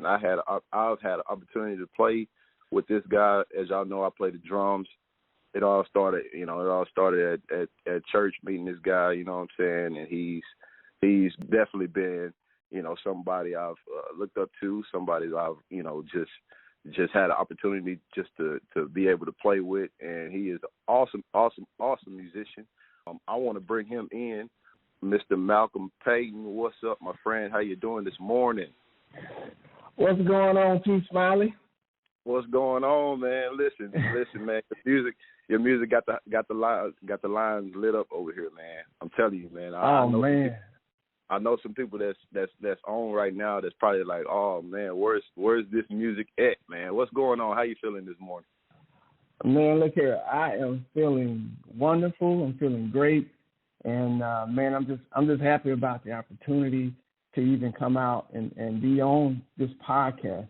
I've had an opportunity to play with this guy. As y'all know, I play the drums. It all started at church, meeting this guy. You know what I'm saying? And he's definitely been, somebody I've looked up to, somebody that I've, just had an opportunity just to be able to play with. And he is an awesome musician. I want to bring him in, Mr. Malcolm Payton. What's up, my friend? How you doing this morning? What's going on, T. Smiley? What's going on, man? Listen, man. Your music got the lines lit up over here, man. I'm telling you, man. I know some people that's on right now that's probably like, oh man, where's this music at, man? What's going on? How you feeling this morning? Man, look here. I am feeling wonderful. I'm feeling great, and man, I'm just happy about the opportunity to even come out and be on this podcast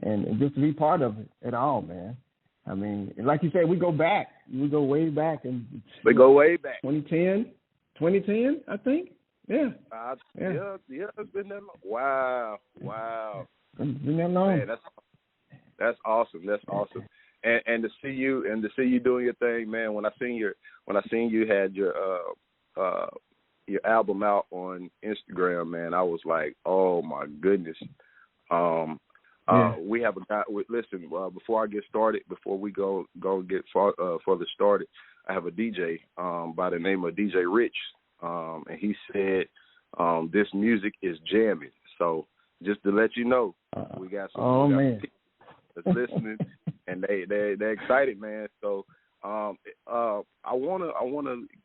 and just to be part of it at all, man. I mean, like you said, we go way back, and we go way back. 2010, I think. Yeah. Yeah, it's been that long. Wow. It's been that long. Man, that's awesome. That's awesome. And to see you doing your thing, man. When I seen you had your album out on Instagram, man, I was like, oh my goodness. We have a guy. Listen, before I get started, before we go get further started, I have a DJ by the name of DJ Rich, and he said this music is jamming. So just to let you know, we got some people that's listening, and they're excited, man. So I wanna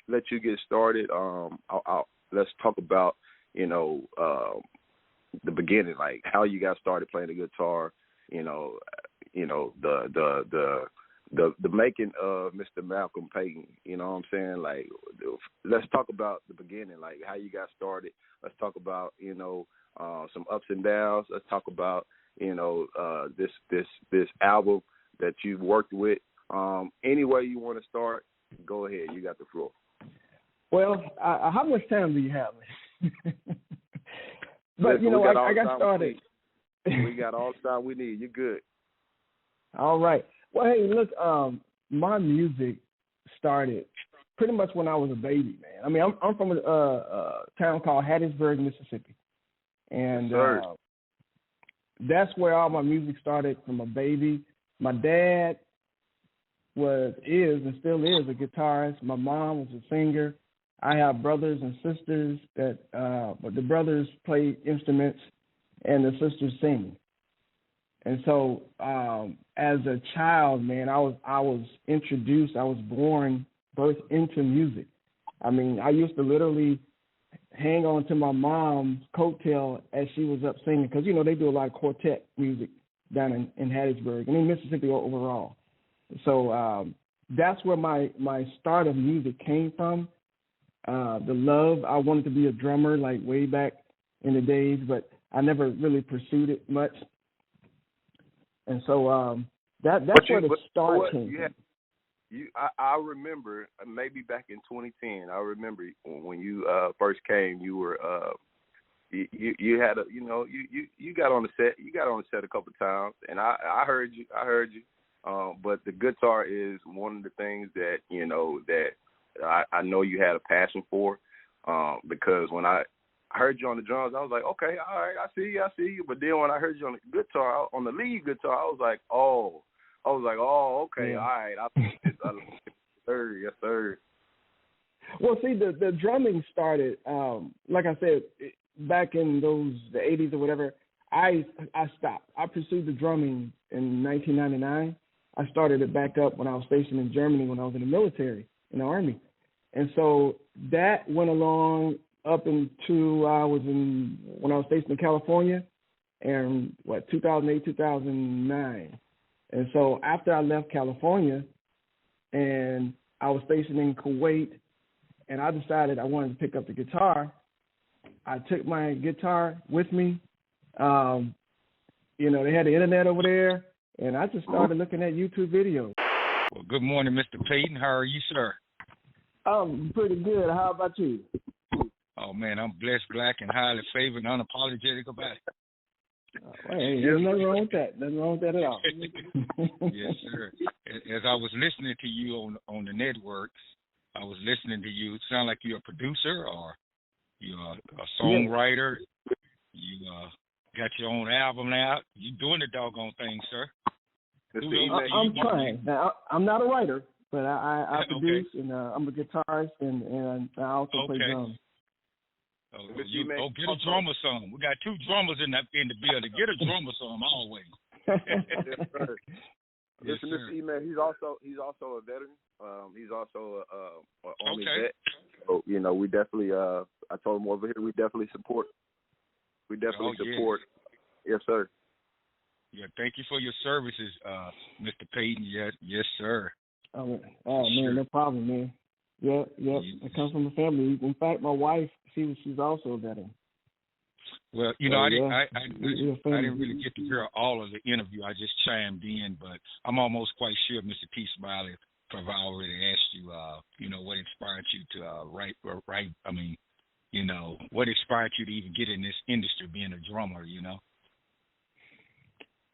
let you get started. Let's talk about the beginning, like how you got started playing the guitar, the making of Mr. Malcolm Payton, you know what I'm saying? Like, let's talk about the beginning, like how you got started. Let's talk about, some ups and downs. Let's talk about, this album that you've worked with. Any way you want to start, go ahead. You got the floor. Well, how much time do you have? But, Listen, I got started. We got all the time we need. You're good. All right. Well, hey, look, my music started pretty much when I was a baby, man. I mean, I'm from a town called Hattiesburg, Mississippi. And that's where all my music started, from a baby. My dad is and still is a guitarist. My mom was a singer. I have brothers and sisters but the brothers play instruments and the sisters sing. And so as a child, man, I was birthed into music. I mean, I used to literally hang on to my mom's coattail as she was up singing, because, they do a lot of quartet music down in Hattiesburg and in Mississippi overall. So that's where my start of music came from. The love, I wanted to be a drummer like way back in the days, but I never really pursued it much. And so that's where the start came from. I remember maybe back in 2010. I remember when you first came. You were you had a you got on the set. You got on the set a couple of times, and I heard you. But the guitar is one of the things that that I know you had a passion for, because when I heard you on the drums, I was like, okay, all right, I see you. But then when I heard you on the guitar, on the lead guitar, I was like, okay, yeah. All right, I think it's yes, sir. Well, see, the drumming started, like I said, back in the 80s or whatever. I stopped. I pursued the drumming in 1999. I started it back up when I was stationed in Germany when I was in the military, in the Army. And so that went along up into when I was stationed in California, and 2008, 2009. And so after I left California and I was stationed in Kuwait, and I decided I wanted to pick up the guitar, I took my guitar with me. They had the internet over there, and I just started looking at YouTube videos. Well, good morning, Mr. Payton. How are you, sir? I'm pretty good. How about you? Oh, man, I'm blessed, black, and highly favored and unapologetic about it. Hey, there's nothing wrong with that. Nothing wrong with that at all. Yes, sir. As I was listening to you on the networks, I was listening to you. It sound like you're a producer or you're a songwriter. You got your own album out. You doing the doggone thing, sir. I'm trying. Now, I'm not a writer, but I produce, and I'm a guitarist, and I also play drums. Oh, get a drummer some. We got two drummers in the building. Get a drummer some always. Yes, sir. Listen, Mr. E-Man, he's also a veteran. He's also an Army vet. So, we definitely I told him over here we definitely support. We definitely support. Yes, sir. Yeah, thank you for your services, Mr. Payton. Yes, sir. Oh man, no problem, man. Yep. I come from a family. In fact, my wife, she's also a veteran. Well, I didn't really get to hear all of the interview. I just chimed in, but I'm almost quite sure Mr. T. Smiley probably already asked you, what inspired you to write. I mean, what inspired you to even get in this industry, being a drummer,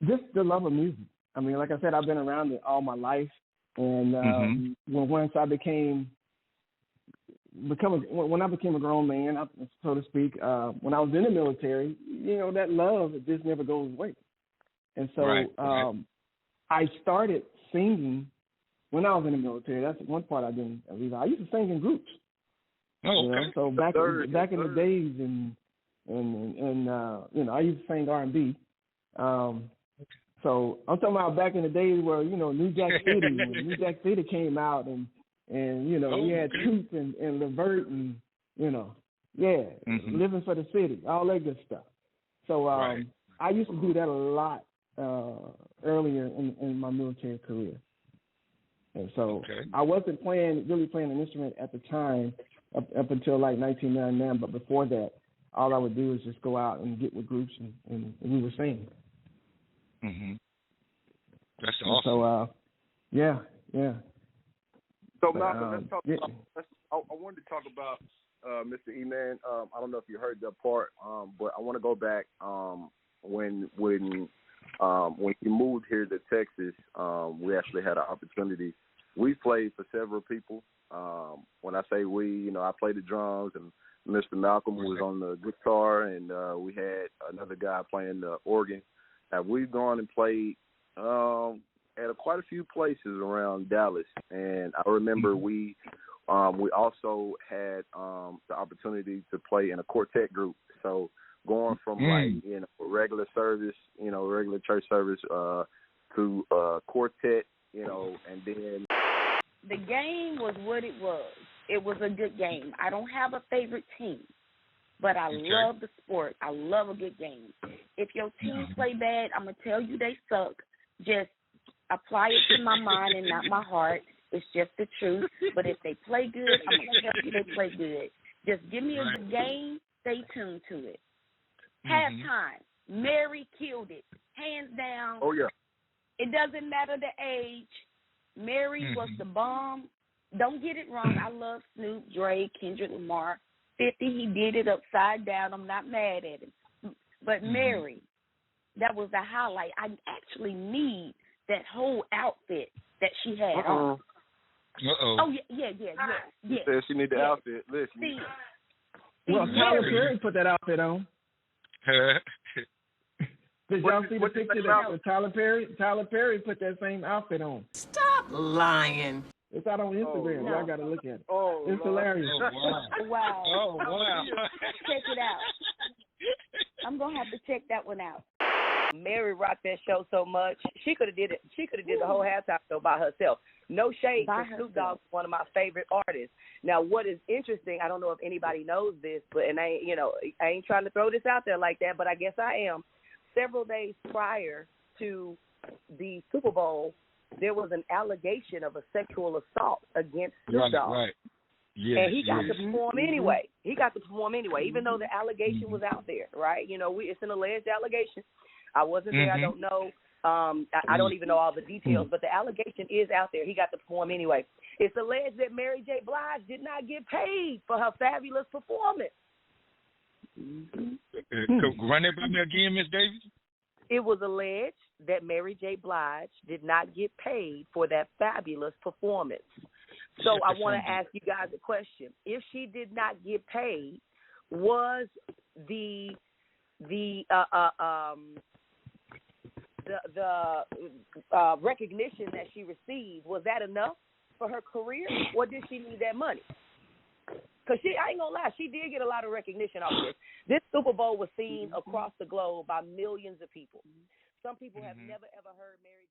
Just the love of music. I mean, like I said, I've been around it all my life, and once I became a grown man, so to speak, when I was in the military, that love just never goes away. And so I started singing when I was in the military. That's one part I didn't leave. I used to sing in groups. Oh, okay. So back in the days, and I used to sing R&B. So I'm talking about back in the days where New Jack City, when New Jack City came out, and we had Truth and Levert and Living for the City, all that good stuff. So I used to do that a lot earlier in my military career. And so I wasn't really playing an instrument at the time up until like 1999, but before that, all I would do is just go out and get with groups and we were singing. Mm-hmm. That's awesome. So, yeah. So, Malcolm, let's talk about. I wanted to talk about Mr. E-Man. I don't know if you heard that part, but I want to go back when you moved here to Texas. We actually had an opportunity. We played for several people. When I say we, I played the drums, and Mr. Malcolm was on the guitar, and we had another guy playing the organ. We've gone and played at quite a few places around Dallas, and I remember we also had the opportunity to play in a quartet group. So going from regular service, regular church service to quartet, and then the game was what it was. It was a good game. I don't have a favorite team, but I love the sport. I love a good game. If your team play bad, I'm going to tell you they suck. Just apply it to my mind and not my heart. It's just the truth. But if they play good, I'm going to tell you they play good. Just give me a good game. Stay tuned to it. Halftime. Mary killed it. Hands down. Oh, yeah. It doesn't matter the age. Mary was the bomb. Don't get it wrong. I love Snoop, Dre, Kendrick Lamar. 50, he did it upside down. I'm not mad at him. But Mary, that was the highlight. I actually need that whole outfit that she had on. Oh, yeah. She said she need the outfit. Listen. Well, Tyler Perry put that outfit on. Did y'all see the picture that Tyler Perry? Tyler Perry put that same outfit on. Stop lying. It's out on Instagram. Y'all got to look at it. It's hilarious. Wow. Oh, wow. Check it out. I'm going to have to check that one out. Mary rocked that show so much. She could have did it. She could have did the whole halftime show by herself. No shade, because Snoop Dogg's one of my favorite artists. Now, what is interesting, I don't know if anybody knows this, but I ain't trying to throw this out there like that, but I guess I am. Several days prior to the Super Bowl, there was an allegation of a sexual assault against Snoop Dogg. Right. Yes, and he got to perform anyway. Even though the allegation was out there, right? It's an alleged allegation. I wasn't there. I don't know. I don't even know all the details, but the allegation is out there. He got to perform anyway. It's alleged that Mary J. Blige did not get paid for her fabulous performance. Run that by me again, Miss Davis. It was alleged that Mary J. Blige did not get paid for that fabulous performance. So I want to ask you guys a question. If she did not get paid, was the recognition that she received, was that enough for her career, or did she need that money? Because I ain't gonna lie, she did get a lot of recognition off this. This Super Bowl was seen across the globe by millions of people. Some people have never ever heard Mary